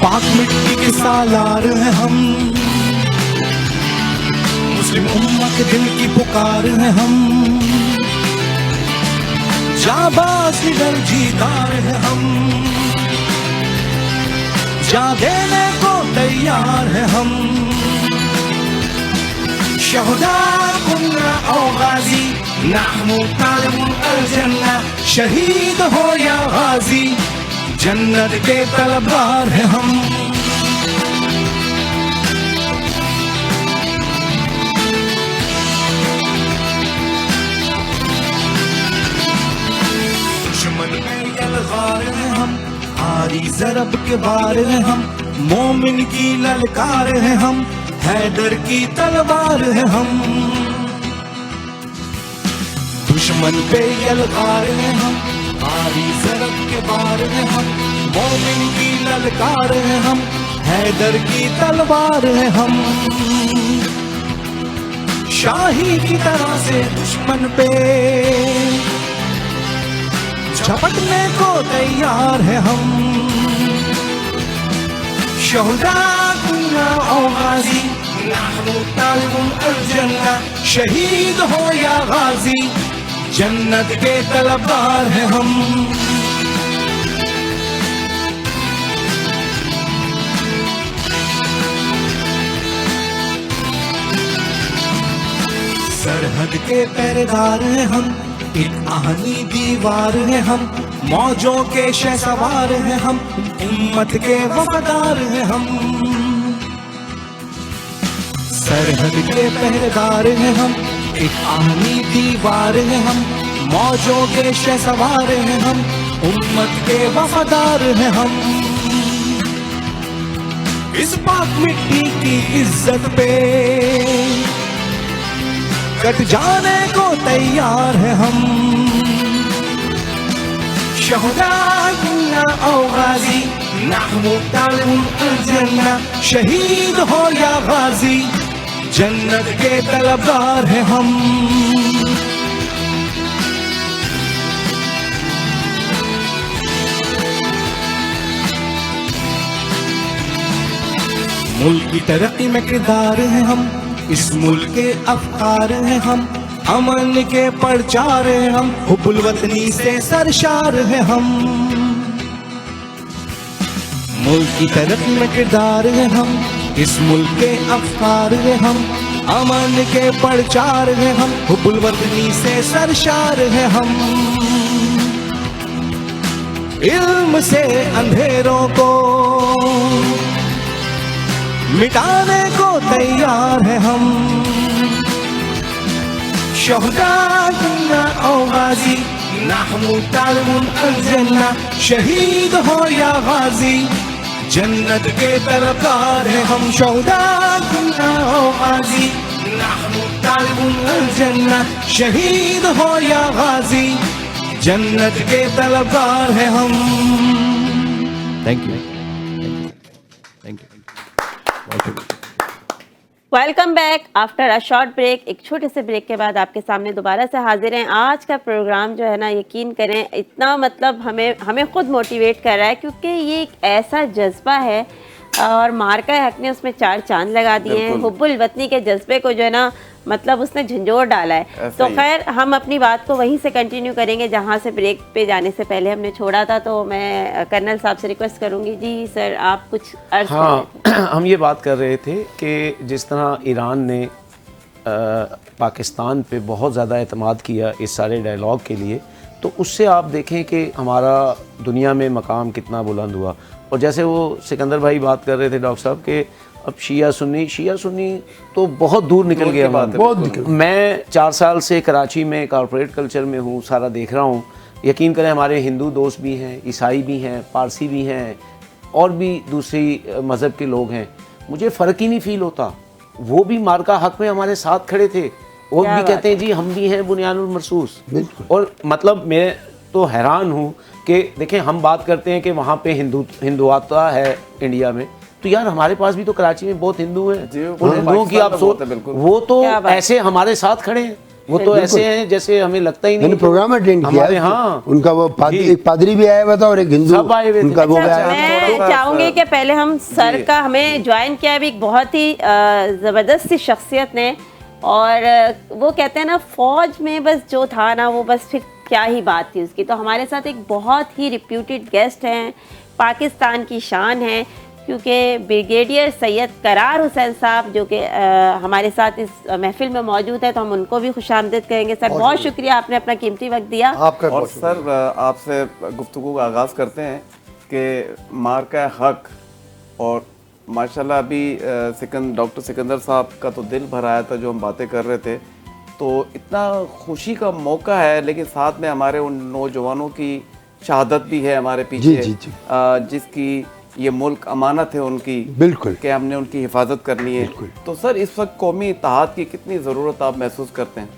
पाक मिट्टी के सालार हैं हम, मुस्लिम उम्मा के दिल की पुकार हैं हम, जाबाज निडर जीदार हैं हम, जा देने को तैयार हैं हम। शहुदा कुन्ना औ गाजी, नहनु तालिबुल अल-जन्ना, शहीद हो या गाजी, जन्नत के तलबगार हैं हम। दुश्मन में यलगार हैं हम, आरी ज़रब के बार हैं हम, मोमिन की ललकार हैं हम, हैदर की तलवार हैं हम। दुश्मन पे यलगार हैं हम, आरी ज़रब के बार हैं हम, मोमिन की ललकार हैं हम, हैदर की तलवार हैं हम। शाही की तरह से दुश्मन पे झपटने को तैयार है हम। शहुदा कुन्ना औ गाजी, नहनु तालिबुल अल-जन्ना, शहीद हो या गाजी, जन्नत के तलबगार हैं हम। सरहद के पहरेदार हैं हम, एक आहनी दीवार हैं हम, मौजों के शहसवार हैं हम, उम्मत के वफादार हैं हम। सरहद के पहरेदार हैं हम, एक आहनी दीवार हैं हम, मौजों के शहसवार हैं हम, उम्मत के वफादार हैं हम। इस पाक मिट्टी की इज्जत पे कट जाने को तैयार है हम। शहुदा कुन्ना औ गाजी, नहनु तालिबुल अल-जन्ना, शहीद हो या गाजी, जन्नत के तलबगार हैं हम। मुल्क की तरक्की में किरदार हैं हम, इस मुल्क के अफकार हैं हम, अमन के परचार हैं हम, हुब्बुल वतनी से सरशार हैं हम। मुल्क की तरक्की में किरदार हैं हम, इस मुल्क के अफकार हैं हम, अमन के परचार हैं हम, हुब्बुल वतनी से सरशार हैं हम। इल्म से अंधेरों को मिटाने को तैयार है हम। शहुदा कुन्ना औ गाजी, नहनु तालिबुल अल-जन्ना, शहीद हो या गाजी, जन्नत के तलबगार हैं हम। शहुदा कुन्ना औ गाजी, नहनु तालिबुल अल-जन्ना, शहीद हो या गाजी, जन्नत के तलबगार हैं हम। Thank you, thank you. Welcome back after a short break. एक छोटे से ब्रेक के बाद आपके सामने दोबारा से हाजिर हैं। आज का प्रोग्राम जो है ना, यकीन करें इतना मतलब हमें खुद मोटिवेट कर रहा है, क्योंकि ये एक ऐसा जज्बा है और मार्का हक ने उसमें 4 चांद लगा दिए हैं। हुब्बुल वतनी के जज्बे को जो है ना, मतलब उसने झंझोर डाला है। तो खैर हम अपनी बात को वहीं से कंटिन्यू करेंगे जहां से ब्रेक पे जाने से पहले हमने छोड़ा था। तो मैं कर्नल साहब से रिक्वेस्ट करूंगी, जी सर आप कुछ अर्ज हाँ हम ये बात कर रहे थे कि जिस तरह ईरान ने पाकिस्तान पे बहुत ज़्यादा एतमाद किया इस सारे डायलॉग के लिए, तो उससे आप देखें कि हमारा दुनिया में मकाम कितना बुलंद हुआ। और जैसे वो सिकंदर भाई बात कर रहे थे डॉक्टर साहब के, अब शिया सुन्नी तो बहुत दूर निकल गया। मैं 4 साल से कराची में कॉर्पोरेट कल्चर में हूँ, सारा देख रहा हूँ। यकीन करें हमारे हिंदू दोस्त भी हैं, ईसाई भी हैं, पारसी भी हैं और भी दूसरी मज़हब के लोग हैं। मुझे फ़र्क ही नहीं फ़ील होता। वो भी मार्का हक में हमारे साथ खड़े थे, वो भी कहते हैं जी हम भी हैं बुनियानुल मरसूस। और मतलब मैं तो हैरान हूँ कि देखें हम बात करते हैं कि वहाँ पे हिंदुत्व है इंडिया में, तो यार हमारे पास भी तो कराची में बहुत हिंदू हैं। उन हिंदुओं की आप सोच, वो तो ऐसे हमारे साथ खड़े हैं। वो तो ऐसे हैं जैसे हमें लगता ही नहीं। मैंने प्रोग्राम अटेंड किया हमारे, हाँ, उनका वो जी। एक पादरी भी आया हुआ था और एक हिंदू सब आए हुए थे। उनका वो भी अच्छा, आया। मैं चाहूंगी कि पहले हम सर का हमें ज्वाइन किया भी एक बहुत ही ज़बरदस्त सी शख्सियत ने, और वो कहते हैं ना फौज में बस जो था ना वो बस फिर क्या ही बात थी उसकी। तो हमारे साथ एक बहुत ही रिप्यूटेड गेस्ट हैं, पाकिस्तान की शान है, क्योंकि ब्रिगेडियर सैयद करार हुसैन साहब जो कि हमारे साथ इस महफिल में मौजूद है, तो हम उनको भी खुशामदीद कहेंगे। सर बहुत शुक्रिया, आपने अपना कीमती वक्त दिया। आपका और बहुत शुक्रिया। सर आपसे गुफ्तगू का आगाज़ करते हैं कि मार्का हक, और माशाल्लाह अभी डॉक्टर सिकंदर साहब का तो दिल भर आया था जो हम बातें कर रहे थे। तो इतना खुशी का मौका है, लेकिन साथ में हमारे उन नौजवानों की शहादत भी है हमारे पीछे, जी, जी। जिसकी ये मुल्क अमानत है उनकी, बिल्कुल कि हमने उनकी हिफाजत करनी है। तो सर इस वक्त कौमी इत्तेहाद की कितनी ज़रूरत आप महसूस करते हैं?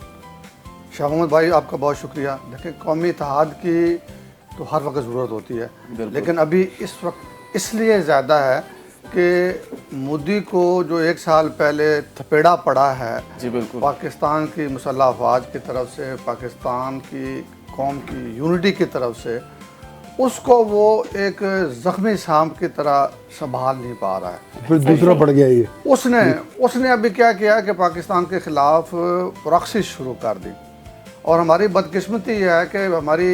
शाह मोहम्मद भाई आपका बहुत शुक्रिया। देखिए कौमी इत्तेहाद की तो हर वक्त ज़रूरत होती है, लेकिन अभी इस वक्त इसलिए ज़्यादा है कि मोदी को जो 1 साल पहले थपेड़ा पड़ा है जी बिल्कुल, पाकिस्तान की मुसल्लह अफवाज की तरफ से, पाकिस्तान की कौम की यूनिटी की तरफ से, उसको वो एक ज़ख्मी सांप की तरह संभाल नहीं पा रहा है। फिर दूसरा पड़ गया ये। उसने अभी क्या किया कि पाकिस्तान के ख़िलाफ़ प्रॉक्सी शुरू कर दी, और हमारी बदकिस्मती यह है कि हमारी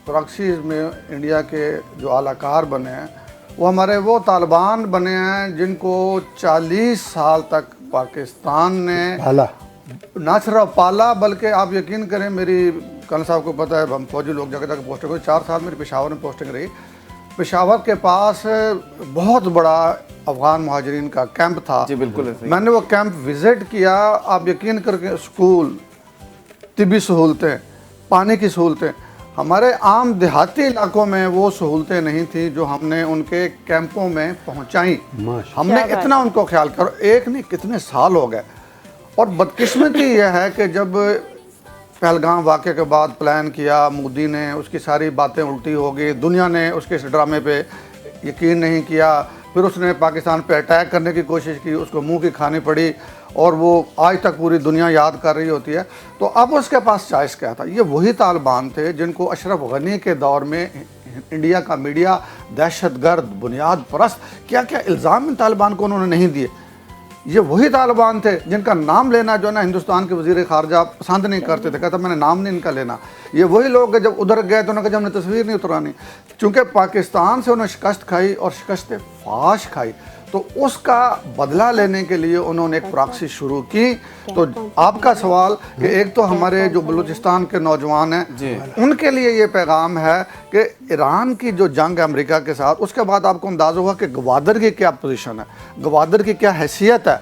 प्रॉक्सीज़ में इंडिया के जो आलाकार बने हैं वो हमारे वो तालिबान बने हैं जिनको 40 साल तक पाकिस्तान ने भाला ना सिर्फ पाला, बल्कि आप यकीन करें, मेरी कल साहब को पता है, हम फौजी लोग जगह जगह पोस्टिंग हुई। 4 साल मेरी पेशावर में पोस्टिंग रही। पेशावर के पास बहुत बड़ा अफ़गान मुहाजिरीन का कैंप था। जी बिल्कुल ऐसे ही। मैंने वो कैंप विज़िट किया। आप यकीन करके स्कूल, तिबी सहूलतें, पानी की सहूलतें, हमारे आम देहाती इलाकों में वो सहूलतें नहीं थी जो हमने उनके कैंपों में पहुंचाई। हमने इतना उनको ख्याल करो, एक नहीं कितने साल हो गए। और बदकिस्मती यह है कि जब पहलगाम वाक़े के बाद प्लान किया मोदी ने, उसकी सारी बातें उल्टी हो गई, दुनिया ने उसके इस ड्रामे पे यकीन नहीं किया, फिर उसने पाकिस्तान पे अटैक करने की कोशिश की, उसको मुंह की खानी पड़ी, और वो आज तक पूरी दुनिया याद कर रही होती है। तो अब उसके पास चॉइस क्या था? ये वही तालिबान थे जिनको अशरफ गनी के दौर में इंडिया का मीडिया दहशतगर्द, बुनियाद परस्त, क्या क्या इल्ज़ाम इन तालिबान को उन्होंने नहीं दिए। ये वही तालिबान थे जिनका नाम लेना जो है ना हिंदुस्तान के वज़ीर ख़ारजा पसंद नहीं करते थे, कहता मैंने नाम नहीं इनका लेना। ये वही लोग जब उधर गए तो उन्होंने कहा हमने तस्वीर नहीं उतरानी, चूँकि पाकिस्तान से उन्होंने शिकस्त खाई और शिकस्त फाश खाई, तो उसका बदला लेने के लिए उन्होंने एक प्रॉक्सी शुरू की। तो आपका सवाल कि एक तो हमारे जो बलूचिस्तान के नौजवान हैं उनके लिए ये पैगाम है कि ईरान की जो जंग है अमेरिका के साथ, उसके बाद आपको अंदाज़ा होगा कि गवादर की क्या पोजीशन है, गवादर की क्या हैसियत है।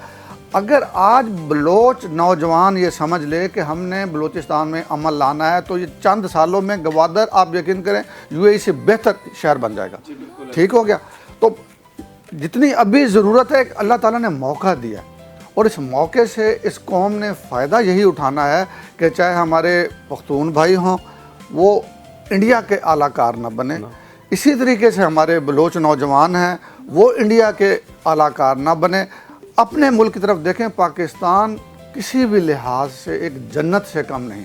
अगर आज बलोच नौजवान ये समझ ले कि हमने बलूचिस्तान में अमल लाना है, तो ये चंद सालों में गवादर, आप यकीन करें, यूएई से बेहतर शहर बन जाएगा। ठीक हो गया? तो जितनी अभी ज़रूरत है, अल्लाह ताला ने मौका दिया, और इस मौके से इस कौम ने फ़ायदा यही उठाना है कि चाहे हमारे पख्तून भाई हों, वो इंडिया के आलाकार न बने, इसी तरीके से हमारे बलोच नौजवान हैं वो इंडिया के आलाकार न बने, अपने मुल्क की तरफ देखें। पाकिस्तान किसी भी लिहाज से एक जन्नत से कम नहीं।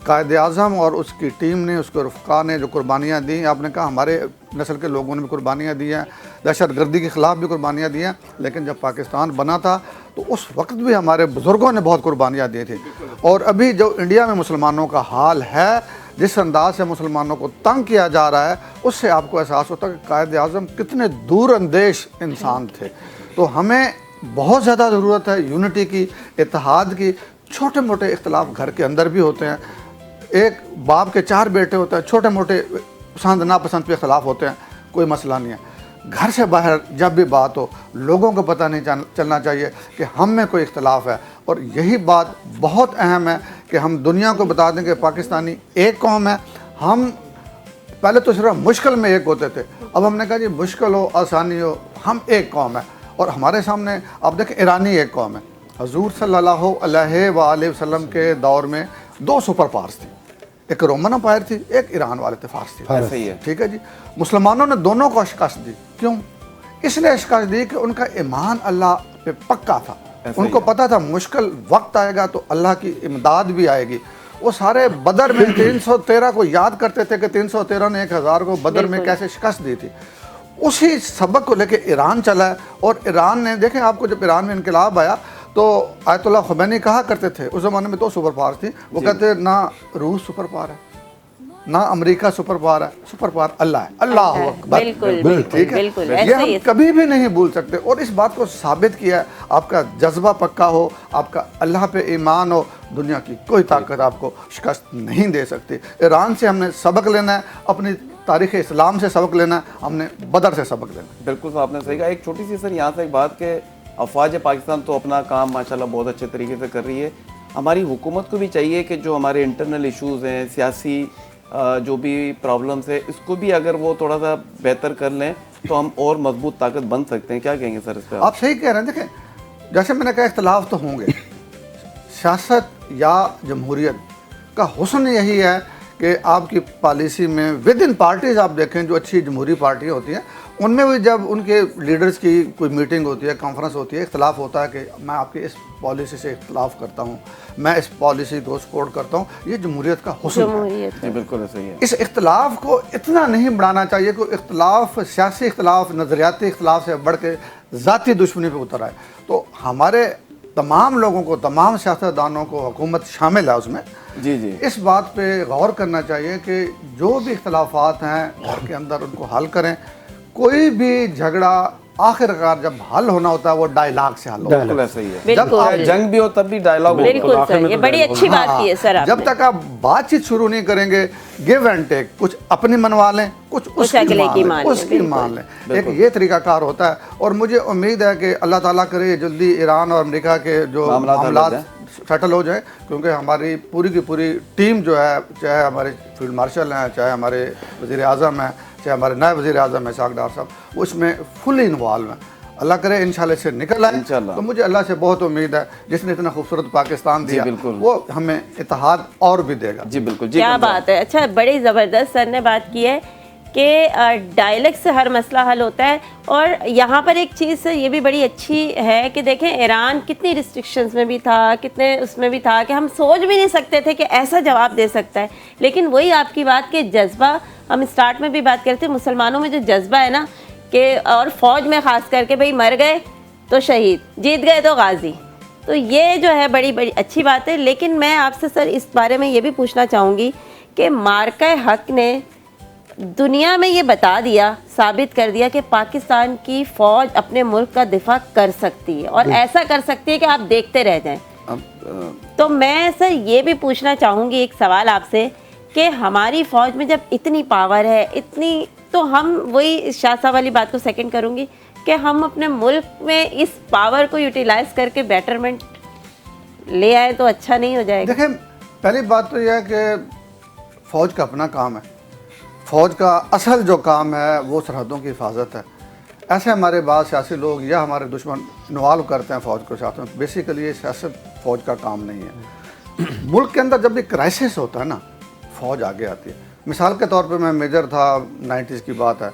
कायद आज़म और उसकी टीम ने, उसके रफ़्क़ा ने जो कुर्बानियाँ दी, आपने कहा हमारे नस्ल के लोगों ने भी कुर्बानियाँ दी हैं, दहशतगर्दी के ख़िलाफ़ भी कुर्बानियाँ दी हैं, लेकिन जब पाकिस्तान बना था तो उस वक्त भी हमारे बुज़ुर्गों ने बहुत कुर्बानियाँ दी थी। और अभी जो इंडिया में मुसलमानों का हाल है, जिस अंदाज से मुसलमानों को तंग किया जा रहा है, उससे आपको एहसास होता है कि कायद आज़म कितने दूर अंदेश इंसान थे। तो हमें बहुत ज़्यादा ज़रूरत है यूनिटी की, इत्तेहाद की। छोटे मोटे इख्तलाफ घर के अंदर भी होते हैं, एक बाप के 4 बेटे होते हैं, छोटे मोटे पसंद नापसंद पे इख्तलाफ होते हैं, कोई मसला नहीं है। घर से बाहर जब भी बात हो, लोगों को पता नहीं चलना चाहिए कि हम में कोई इख्तलाफ है। और यही बात बहुत अहम है कि हम दुनिया को बता दें कि पाकिस्तानी एक कौम है। हम पहले तो सिर्फ मुश्किल में एक होते थे, अब हमने कहा जी मुश्किल हो आसानी हो, हम एक कौम है। और हमारे सामने आप देखें ईरानी एक कौम है। हजूर सल्लल्लाहु अलैहि वसल्लम के दौर में 2 सुपर पावर्स थी, एक रोमन अम्पायर थी, एक ईरान वाले थे, फारस थी। सही है। ठीक है जी। मुसलमानों ने दोनों को शिकस्त दी। क्यों? इसलिए शिकस्त दी कि उनका ईमान अल्लाह पे पक्का था, उनको पता था मुश्किल वक्त आएगा तो अल्लाह की इमदाद भी आएगी। वो सारे बदर में 313 को याद करते थे कि 313 ने 1000 को बदर में कैसे शिकस्त दी थी। उसी सबक को लेके ईरान चला है, और ईरान ने देखें, आपको जब ईरान में इनकलाब आया तो आयतुल्लाह ख़ुमैनी कहा करते थे, उस ज़माने में 2 सुपर पावर थी, वो कहते ना रूस सुपर पावर है ना अमेरिका सुपर पावर है, सुपर पावर अल्लाह है, अल्लाह अकबर। बिल्कुल ठीक है, बिल्कुल ये ऐसे हम ही कभी भी नहीं भूल सकते। और इस बात को साबित किया है, आपका जज्बा पक्का हो, आपका अल्लाह पे ईमान हो, दुनिया की कोई ताकत आपको शिकस्त नहीं दे सकती। ईरान से हमने सबक लेना है, अपनी तारीख़ इस्लाम से सबक लेना है, हमने बदर से सबक लेना है। बिल्कुल आपने सही कहा। एक छोटी सी सर यहाँ से एक बात कि अफवाज पाकिस्तान तो अपना काम माशाल्लाह बहुत अच्छे तरीके से कर रही है, हमारी हुकूमत को भी चाहिए कि जो हमारे इंटरनल इश्यूज़ हैं, सियासी जो भी प्रॉब्लम्स है, इसको भी अगर वो थोड़ा सा बेहतर कर लें तो हम और मजबूत ताकत बन सकते हैं। क्या कहेंगे सर इस पर? आप सही कह रहे हैं। देखें, जैसे मैंने कहा इख्तलाफ तो होंगे, सियासत या जमहूरियत का हुस्न यही है कि आपकी पॉलिसी में विद इन पार्टीज़ आप देखें, जो अच्छी जमहूरी पार्टियाँ होती हैं उनमें भी जब उनके लीडर्स की कोई मीटिंग होती है, कॉन्फ्रेंस होती है, इख्तलाफ होता है कि मैं आपकी इस पॉलिसी से इख्तलाफ करता हूँ, मैं इस पॉलिसी को सपोर्ट करता हूँ, ये जमहूरियत का हुस्न है। जी बिल्कुल सही है। इस इख्तलाफ को इतना नहीं बढ़ाना चाहिए कि इख्तलाफ, सियासी इख्तलाफ, नज़रियाती इख्तलाफ से बढ़ के ज़ाती दुश्मनी पे उतर आए। तो हमारे तमाम लोगों को, तमाम सियासतदानों को, हुकूमत शामिल है उसमें, जी जी, इस बात पे गौर करना चाहिए कि जो भी इख्तलाफात हैं घर के अंदर उनको हल करें। कोई भी झगड़ा आखिरकार जब हल होना होता है वो डायलॉग से हल होता है। बिल्कुल ऐसा ही है। बिल्कुल। जंग भी हो तब भी डायलॉग हो। बिल्कुल सर, ये बड़ी अच्छी बात की है सर जब आपने। तक आप बातचीत शुरू नहीं करेंगे, गिव एंड टेक, कुछ अपनी मनवा लें, कुछ उसकी अगले की मान लें, उसकी बिल्कुल। मान लें। एक ये तरीकाकार होता है। और मुझे उम्मीद है कि अल्लाह ताला करे जल्दी ईरान और अमेरिका के जो मामलात सेटल हो जाए, क्योंकि हमारी पूरी की पूरी टीम जो है, चाहे हमारे फील्ड मार्शल हैं, चाहे हमारे वज़ीर आज़म हैं, चाहे हमारे नए वज़ीर आज़म हैं साकडार साहब, वो इसमें फुली इन्वॉल्व हैं। अल्लाह करे इंशाल्लाह से निकल आए। तो मुझे अल्लाह से बहुत उम्मीद है, जिसने इतना खूबसूरत पाकिस्तान दिया, वो हमें इत्तेहाद और भी देगा। जी बिल्कुल। जी क्या बात है। अच्छा, बड़ी ज़बरदस्त सर ने बात की है कि डायलॉग से हर मसला हल होता है। और यहाँ पर एक चीज़ ये भी बड़ी अच्छी है कि देखें, ईरान कितनी रिस्ट्रिक्शंस में भी था, कितने उसमें भी था कि हम सोच भी नहीं सकते थे कि ऐसा जवाब दे सकता है। लेकिन वही आपकी बात के जज्बा, हम स्टार्ट में भी बात करते हैं, मुसलमानों में जो जज्बा है ना, कि और फ़ौज में ख़ास करके भाई मर गए तो शहीद, जीत गए तो गाजी, तो ये जो है बड़ी बड़ी अच्छी बात है। लेकिन मैं आपसे सर इस बारे में ये भी पूछना चाहूँगी कि मार्का हक ने दुनिया में ये बता दिया, साबित कर दिया कि पाकिस्तान की फ़ौज अपने मुल्क का दिफा कर सकती है, और ऐसा कर सकती है कि आप देखते रह जाएं। तो मैं सर ये भी पूछना चाहूँगी एक सवाल आपसे कि हमारी फ़ौज में जब इतनी पावर है, इतनी, तो हम वही शाह साहब वाली बात को सेकंड करूँगी कि हम अपने मुल्क में इस पावर को यूटिलाइज करके बेटरमेंट ले आए तो अच्छा नहीं हो जाएगा? देखें, पहली बात तो यह है कि फ़ौज का अपना काम है। फ़ौज का असल जो काम है वो सरहदों की हिफाजत है। ऐसे हमारे बाद सियासी लोग या हमारे दुश्मन इन्वॉल्व करते हैं फ़ौज को साथ में, बेसिकली ये सियासत फ़ौज का काम नहीं है। मुल्क के अंदर जब भी क्राइसिस होता है ना, फ़ौज आगे आती है। मिसाल के तौर पे मैं मेजर था, 90s की बात है,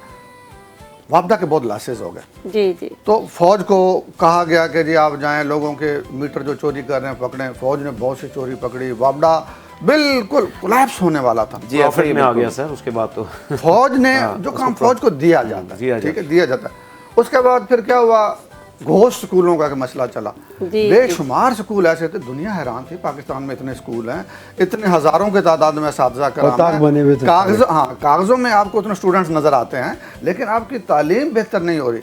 वापदा के बहुत लॉसेस हो गए। जी जी। तो फ़ौज को कहा गया कि जी आप जाएं, लोगों के मीटर जो चोरी कर रहे हैं पकड़ें। फ़ौज ने बहुत सी चोरी पकड़ी, वापदा बिल्कुल कोलैप्स होने वाला था। जी प्रॉफिट में आ गया सर उसके बाद तो फ़ौज ने जो काम फ़ौज को दिया जाता है, ठीक है, दिया जाता है। उसके बाद फिर क्या हुआ, घोष स्कूलों का मसला चला। बेशुमार स्कूल ऐसे थे, दुनिया हैरान थी, पाकिस्तान में इतने स्कूल हैं, इतने हज़ारों के तादाद में असातिज़ा कराम हैं, कागज़ों में आपको इतने स्टूडेंट्स नज़र आते हैं, लेकिन आपकी तालीम बेहतर नहीं हो रही।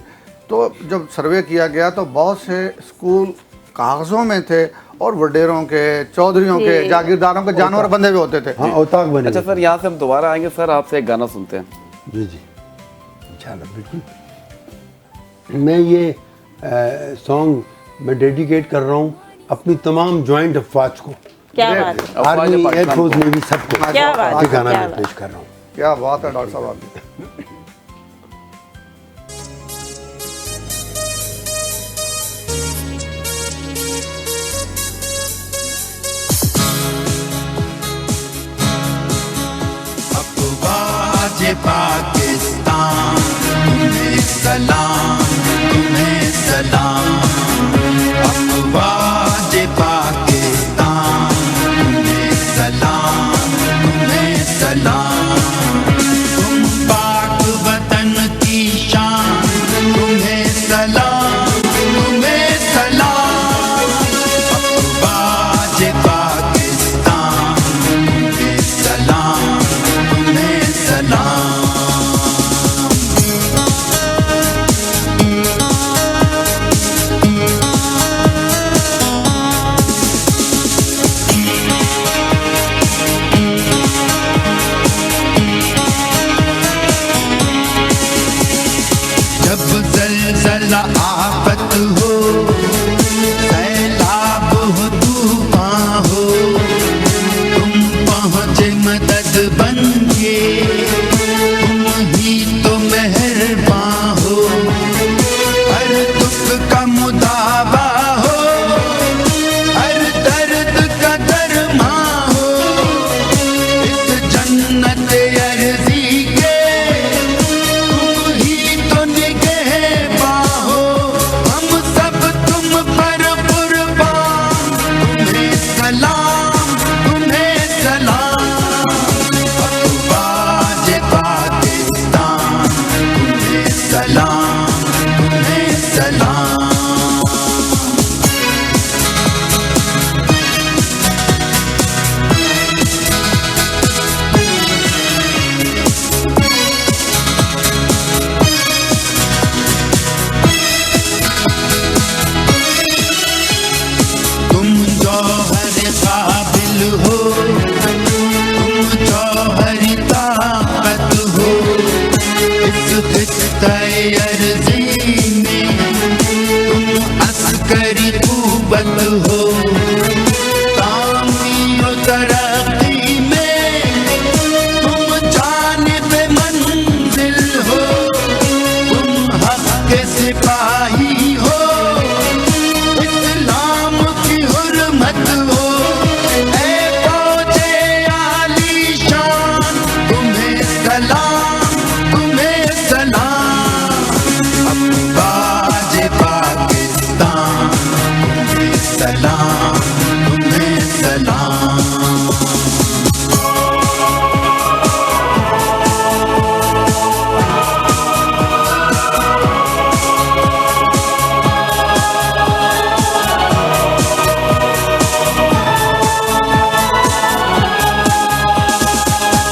तो जब सर्वे किया गया तो बहुत से स्कूल कागज़ों में थे और वडेरों के, चौधरियों के, जागीरदारों के जानवर बंधे हुए होते थे। औताक बने। अच्छा सर, यहाँ से हम दोबारा आएंगे सर, आपसे एक गाना सुनते हैं। जी जी, इंशाल्लाह, बिल्कुल। मैं ये सॉन्ग मैं डेडिकेट कर रहा हूँ अपनी तमाम जॉइंट अफवाज को, क्या बात है, आर्मी, एयरफोर्स, नेवी, सबको। क्या बात है, ये गाना क्या मैं बात। पेश कर रहा हूँ। क्या बात है डॉक्टर साहब आपकी। पाकिस्तान तुम्हें सलाम, तुम्हें सलाम। अफवाज बला आफत हो, सैलाब हो, तूफान हो, तुम पहुँचे मदद बन के, तुम ही तो मेहरबान हो। हर दुख का मुदावा हो, हर दर्द का दरमा हो, इस जन्नत अर्जी के तुम ही तो निगहबान हो। हम सब तुम पर कुर्बान, तुम्हें सलाम, तुम्हें सलाम। अफवाज पाकिस्तान, तुम्हें सलाम, तुम्हें सलाम। तुम जौहर काबिल हो, तुम जौहर ताकत हो, इस खित्ते अर्ज़ी में तुम अस्करी कुव्वत हो। तामी और तरक्की में तुम जानिब मंजिल हो, तुम हक़ के सिपाही हो, इस्लाम की हुर्मत हो। ऐ फौजे आलीशान, तुम्हें सलाम, तुम्हें सलाम। अफवाज पाकिस्तान, तुम्हें सलाम, तुम्हें सलाम।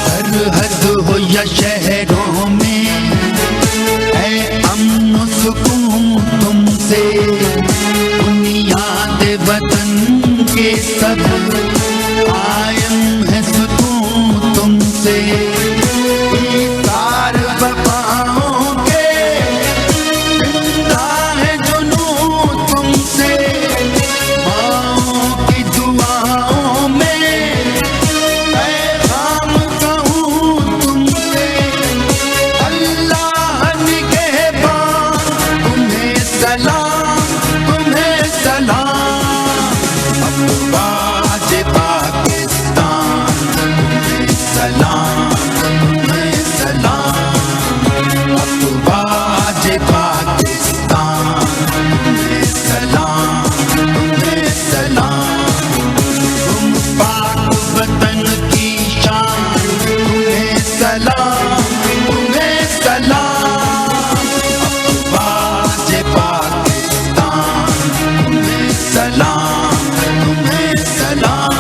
सरहद हो या शहरों में, है अमन सुकून तुमसे। बुनियाद वतन के सब कायम है सुकून तुमसे। ईसार वफाओं के जिंदा है जुनून तुमसे। माओं की दुआओं में पैगाम कहूँ तुमसे। अल्लाह निगहबान, तुम्हें सलाम, तुम्हें सलाम। अफवाज पाकिस्तान, तुम्हें सलाम, तुम्हें सलाम। अफवाज पाकिस्तान, तुम्हें सलाम, तुम्हें सलाम। तुम पाक वतन की शान, तुम्हें सलाम, तुम्हें सलाम। अफवाज पाकिस्तान, तुम्हें सलाम, तुम्हें सलाम।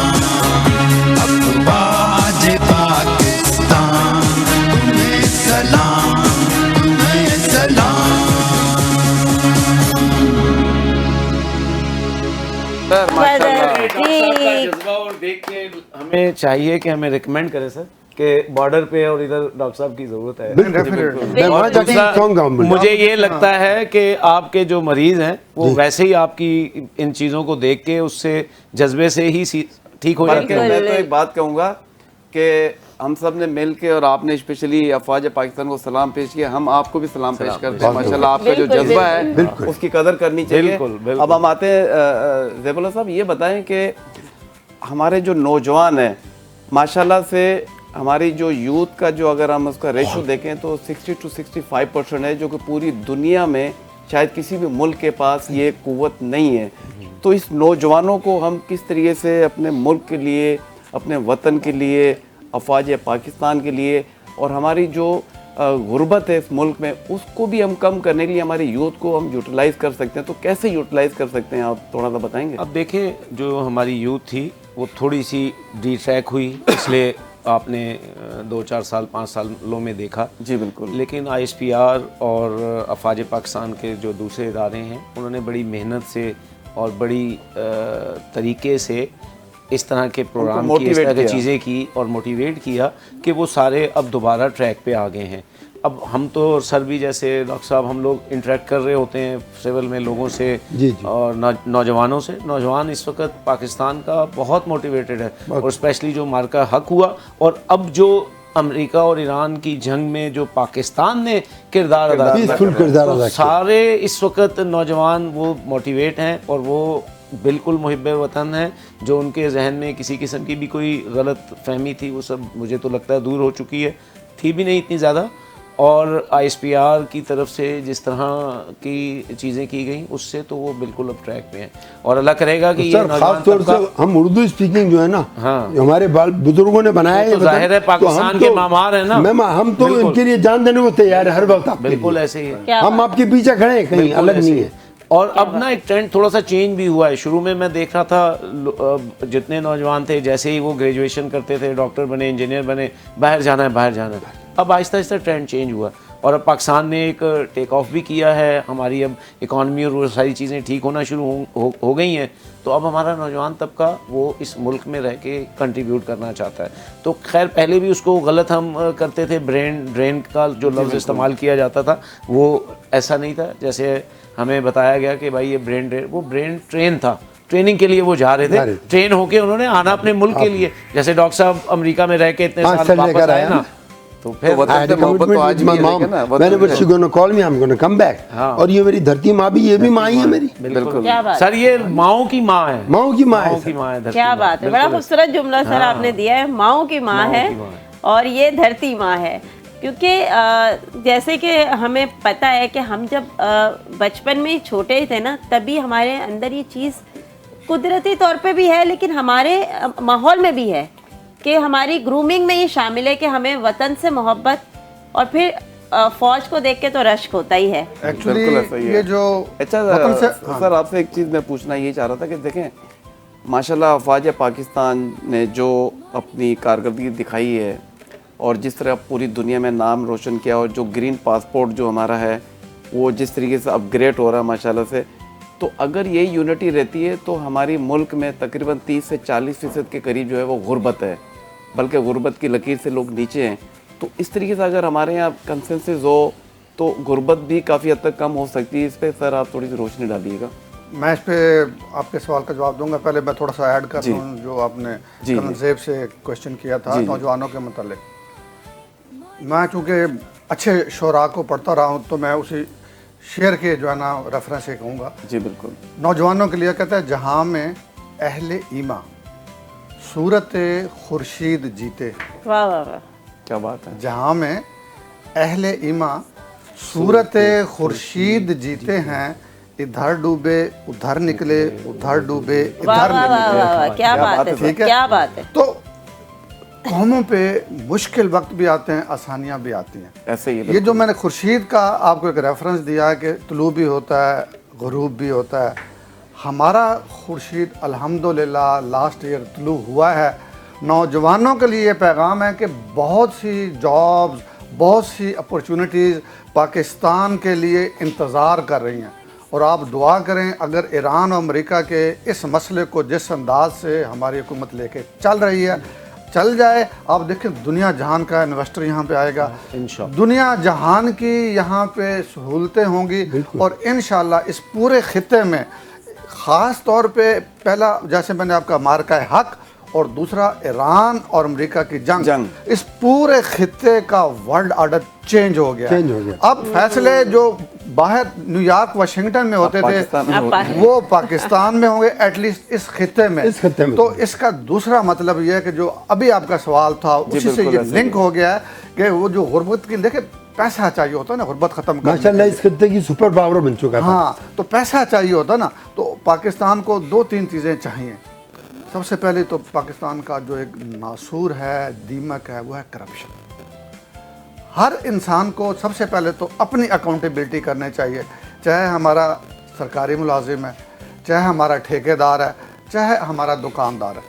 अफवाज पाकिस्तान, तुम्हें सलाम, तुम्हें सलाम। जी। और देख के हमें चाहिए कि हमें रिकमेंड करें सर कि बॉर्डर पे और इधर डॉक्टर साहब की जरूरत है। मैं वहाँ और जाके दूसरा, song गाऊंगा। मुझे ये लगता है कि आपके जो मरीज हैं वो वैसे ही आपकी इन चीज़ों को देख के उससे जज्बे से ही ठीक हो जाते बल्कि हैं। मैं तो एक बात कहूँगा कि हम सब ने मिल के और आपने स्पेशली अफवाज पाकिस्तान को सलाम पेश किया, हम आपको भी सलाम पेश करते हैं। माशाल्लाह आपका जो बिल्कुल, जज्बा है बिल्कुल। उसकी कदर करनी चाहिए। बिल्कुल, बिल्कुल। अब हम आते हैं ज़ैबुल्लाह साहब, ये बताएं कि हमारे जो नौजवान हैं माशाल्लाह से, हमारी जो यूथ का जो अगर हम उसका रेशो देखें तो 60 to 65% है, जो कि पूरी दुनिया में शायद किसी भी मुल्क के पास ये कुव्वत नहीं है। तो इस नौजवानों को हम किस तरीके से अपने मुल्क के लिए, अपने वतन के लिए, अफवाज पाकिस्तान के लिए और हमारी जो गुर्बत है इस मुल्क में, उसको भी हम कम करने के लिए हमारी यूथ को हम यूटिलाइज़ कर सकते हैं। तो कैसे यूटिलाइज़ कर सकते हैं, आप थोड़ा सा बताएंगे? अब देखें, जो हमारी यूथ थी वो थोड़ी सी डिट्रैक हुई, इसलिए आपने 2-4 साल 5 सालों में देखा। जी बिल्कुल। लेकिन ISPR और अफवाज पाकिस्तान के जो दूसरे इदारे हैं, उन्होंने बड़ी मेहनत से और बड़ी तरीके से इस तरह के प्रोग्राम उनको किए, इस तरह motivate की किया। चीज़ें की और मोटिवेट किया कि वो सारे अब दोबारा ट्रैक पे आ गए हैं। अब हम तो सर भी जैसे डॉक्टर साहब हम लोग इंटरेक्ट कर रहे होते हैं सिविल में लोगों से जी, जी। और नौजवानों से। नौजवान इस वक्त पाकिस्तान का बहुत मोटिवेटेड है और स्पेशली जो मार्का हक हुआ और अब जो अमेरिका और ईरान की जंग में जो पाकिस्तान ने किरदार अदा किया, Peaceful किरदार तो अदा किया। सारे इस वक्त नौजवान वो मोटिवेट हैं और वो बिल्कुल मुहिब्बे वतन हैं। जो उनके जहन में किसी किस्म की भी कोई गलत फहमी थी वो सब मुझे तो लगता है दूर हो चुकी है, थी भी नहीं इतनी ज़्यादा। और ISPR की तरफ से जिस तरह की चीज़ें की गई उससे तो वो बिल्कुल अब ट्रैक पे हैं और अल्लाह करेगा कि ये सर नौजवान खास तौर से तबका- हम उर्दू स्पीकिंग जो है ना, हाँ। जो हमारे बाल बुजुर्गों ने बनाया वो है तो वतन, जाहिर है तो पाकिस्तान हम के तो- मामार हैं ना। मैम हम तो बिल्कुल। इनके लिए जान देने को तैयार है हर वक्त आपके बिल्कुल लिए। ऐसे ही है। क्या हम बात आपके पीछे खड़े हैं, कहीं बिल्कुल अलग ऐसे नहीं ही है। और अब ना एक ट्रेंड थोड़ा सा चेंज भी हुआ है। शुरू में मैं देख रहा था जितने नौजवान थे जैसे ही वो ग्रेजुएशन करते थे, डॉक्टर बने, इंजीनियर बने, बाहर जाना है बाहर जाना है। अब आहिस्ता आहिस्ता ट्रेंड चेंज हुआ और अब पाकिस्तान ने एक टेक ऑफ भी किया है। हमारी अब इकॉनमी और वो सारी चीज़ें ठीक होना शुरू हो गई हैं। तो अब हमारा नौजवान तबका वो इस मुल्क में रह के कंट्रीब्यूट करना चाहता है। तो खैर पहले भी उसको गलत हम करते थे, ब्रेन ड्रेन का जो लफ्ज़ इस्तेमाल किया जाता था वो ऐसा नहीं था। जैसे हमें बताया गया कि भाई ये ब्रेन ड्रेन, वो ब्रेन ट्रेन था, ट्रेनिंग के लिए वो जा रहे थे, ट्रेन होके उन्होंने आना अपने मुल्क के लिए। जैसे डॉक्टर साहब अमेरिका में रह के इतने हाँ, साल सर वापस लेकर आए आया ना, ना। तो फिर वतन I had से a मोहब्बत तो commitment आज with भी my है, mom. लेकिन ना, वतन Whenever से- she gonna call me, I'm gonna come back. हाँ। और ये मेरी धरती माँ भी, ये भी माँ ही है मेरी, बिल्कुल क्या बात सर ये माओ की माँ है, माँ की माँ माओ है की सर। माँ है, धरती क्या माँ। बात है, बड़ा बिल्कुल खूबसूरत जुमला सर आपने दिया है। माओ की माँ माओ है की माँ है। और ये धरती माँ है। क्योंकि जैसे कि हमें पता है कि हम जब बचपन में छोटे ही थे ना, तभी हमारे अंदर ये चीज़ कुदरती तौर पे भी है लेकिन हमारे माहौल में भी है कि हमारी ग्रूमिंग में ये शामिल है कि हमें वतन से मोहब्बत और फिर फौज को देख के तो रश्क होता ही है। एक्चुअली बिल्कुल ऐसा ही है। ये जो अच्छा वतन से सर आपसे एक चीज़ मैं पूछना ये चाह रहा था कि देखें माशाल्लाह अफवाज पाकिस्तान ने जो अपनी कारकर्दगी दिखाई है और जिस तरह पूरी दुनिया में नाम रोशन किया और जो ग्रीन पासपोर्ट जो हमारा है वो जिस तरीके से अपग्रेड हो रहा है माशाल्लाह से, तो अगर ये यूनिटी रहती है तो हमारी मुल्क में तकरीबन 30 से 40% के करीब जो है वो गुर्बत है, बल्कि गुर्बत की लकीर से लोग नीचे हैं। तो इस तरीके से अगर हमारे यहाँ कंसेंसस हो तो गुर्बत भी काफ़ी हद तक कम हो सकती है। इस पर सर आप थोड़ी सी रोशनी डालिएगा। मैं इस पे आपके सवाल का जवाब दूंगा। पहले मैं थोड़ा सा ऐड कर जी। दूं जो आपने जी, कर्नल जी। ज़ेब से क्वेश्चन किया था जी, जी। नौजवानों के मतलब। मैं चूँकि अच्छे शोरा को पढ़ता रहा हूँ तो मैं उसी शेर के जो है ना रेफरेंस से कहूँगा। जी बिल्कुल। नौजवानों के लिए कहता है, जहाँ में अहले ईमा सूरत खुर्शीद जीते, वाह वाह वाह, क्या बात है। जहाँ में अहले ईमा सूरत खुर्शीद जीते हैं, इधर डूबे उधर निकले, उधर डूबे वाह इधर वाह वाह निकले। वाह वाह, क्या बात है, ठीक है? क्या बात है। तो कौमों पे मुश्किल वक्त भी आते हैं, आसानियाँ भी आती हैं। ऐसे ही है, ये जो मैंने खुर्शीद का आपको एक रेफरेंस दिया है कि तुलू भी होता है, गुरूब भी होता है। हमारा खुर्शीद अल्हम्दुलिल्लाह लास्ट ईयर तुलू हुआ है। नौजवानों के लिए ये पैगाम है कि बहुत सी जॉब्स, बहुत सी अपॉर्चुनिटीज़ पाकिस्तान के लिए इंतज़ार कर रही हैं और आप दुआ करें अगर ईरान और अमेरिका के इस मसले को जिस अंदाज से हमारी हुकूमत लेके चल रही है चल जाए। आप देखें दुनिया जहान का इन्वेस्टर यहाँ पे आएगा, इंशाअल्लाह। दुनिया जहान की यहाँ पे सहूलतें होंगी और इंशाअल्लाह इस पूरे खित्ते में ख़ास तौर पे पहला जैसे मैंने आपका मार्का हक और दूसरा ईरान और अमेरिका की जंग, इस पूरे खित्ते का वर्ल्ड ऑर्डर चेंज हो गया। चेंज हो गया। अब फैसले जो बाहर न्यूयॉर्क वाशिंगटन में होते पाकिस्तान में थे हो रहे हैं। वो पाकिस्तान में होंगे, एटलीस्ट इस खित्ते में। इस खित्ते में। तो इसका दूसरा मतलब ये है कि जो अभी आपका सवाल था उसी से बिल्कुल ये ऐसे लिंक हो गया है कि वो जो गुर्बत की, देखे पैसा चाहिए होता है ना गुर्बत खत्म करने माशाल्लाह के इस खत्ते की सुपर पावर बन चुका लिए। था। हाँ, तो पैसा चाहिए होता ना, तो पाकिस्तान को 2-3 चीज़ें चाहिए। सबसे पहले तो पाकिस्तान का जो एक नासूर है, दीमक है, वो है करप्शन। हर इंसान को सबसे पहले तो अपनी अकाउंटेबिलिटी करनी चाहिए, चाहे हमारा सरकारी मुलाजिम है, चाहे हमारा ठेकेदार है, चाहे हमारा दुकानदार है।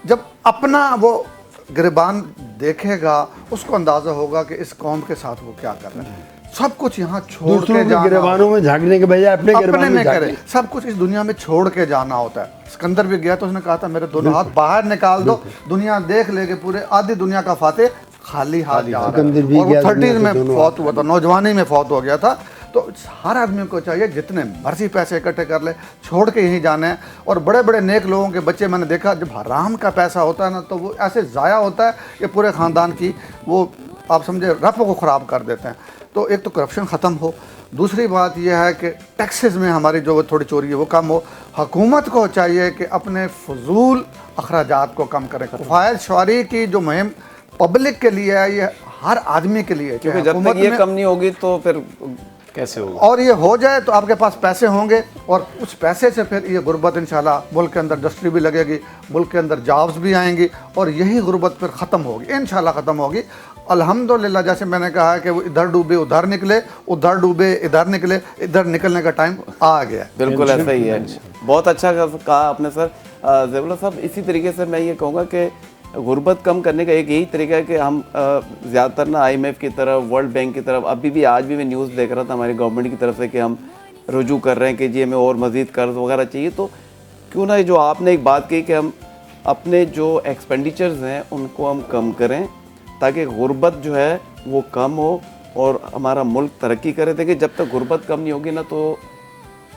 जब अपना वो गिरबान देखेगा उसको अंदाज़ा होगा कि इस कौम के साथ वो क्या कर रहे हैं। सब कुछ यहाँ छोड़ दूसरों के के जाना, गिरबानों में झांकने के बजाय अपने अपने गिरबान में में करे, झांके। सब कुछ इस दुनिया में छोड़ के जाना होता है। सिकंदर भी गया तो उसने कहा था मेरे दोनों हाथ बाहर निकाल दो, दुनिया देख लेके पूरे आधी दुनिया का फाते खाली हाथ जा रहा है। सिकंदर भी और वो गया 30 दुनिया में के दोनों फौत हुआ था, नौजवानी में फौत हो गया था। तो हर आदमी को चाहिए जितने मर्जी पैसे इकट्ठे कर ले, छोड़ के यहीं जाने हैं। और बड़े बड़े नेक लोगों के बच्चे मैंने देखा, जब हराम का पैसा होता है ना तो वो ऐसे ज़ाया होता है कि पूरे ख़ानदान की वो आप समझे रफ़ को ख़राब कर देते हैं। तो एक तो करप्शन ख़त्म हो, दूसरी बात यह है कि टैक्सेस में हमारी जो थोड़ी चोरी है वो कम हो। हुकूमत को चाहिए कि अपने फजूल अखराजात को कम करें। फ़ाइल शुमारी की जो मुहिम पब्लिक के लिए है, ये हर आदमी के लिए है। क्योंकि जब तक ये कम नहीं होगी तो फिर कैसे होगा। और ये हो जाए तो आपके पास पैसे होंगे और उस पैसे से फिर ये गुर्बत इंशाल्लाह मुल्क के अंदर इंडस्ट्री भी लगेगी, मुल्क के अंदर जॉब्स भी आएंगी और यही गुर्बत फिर ख़त्म होगी, इंशाल्लाह ख़त्म होगी। अल्हम्दुलिल्लाह, जैसे मैंने कहा है कि वो इधर डूबे उधर निकले, उधर डूबे इधर निकले, इधर निकलने का टाइम आ गया। बिल्कुल ऐसा ही है। बहुत अच्छा कहा आपने सर। ज़ैबुल्लाह साहब, इसी तरीके से मैं ये कहूँगा कि गुर्बत कम करने का एक यही तरीका है कि हम ज़्यादातर ना IMF की तरफ, वर्ल्ड बैंक की तरफ, अभी भी आज भी मैं न्यूज़ देख रहा था हमारी गवर्नमेंट की तरफ से कि हम रुजू कर रहे हैं कि जी हमें और मज़ीद कर्ज वगैरह चाहिए। तो क्यों ना जो आपने एक बात कही कि हम अपने जो एक्सपेंडिचर्स हैं उनको हम कम करें ताकि गुर्बत जो है वो कम हो और हमारा मुल्क तरक्की करे। देखिए, जब तक गुर्बत कम नहीं होगी ना तो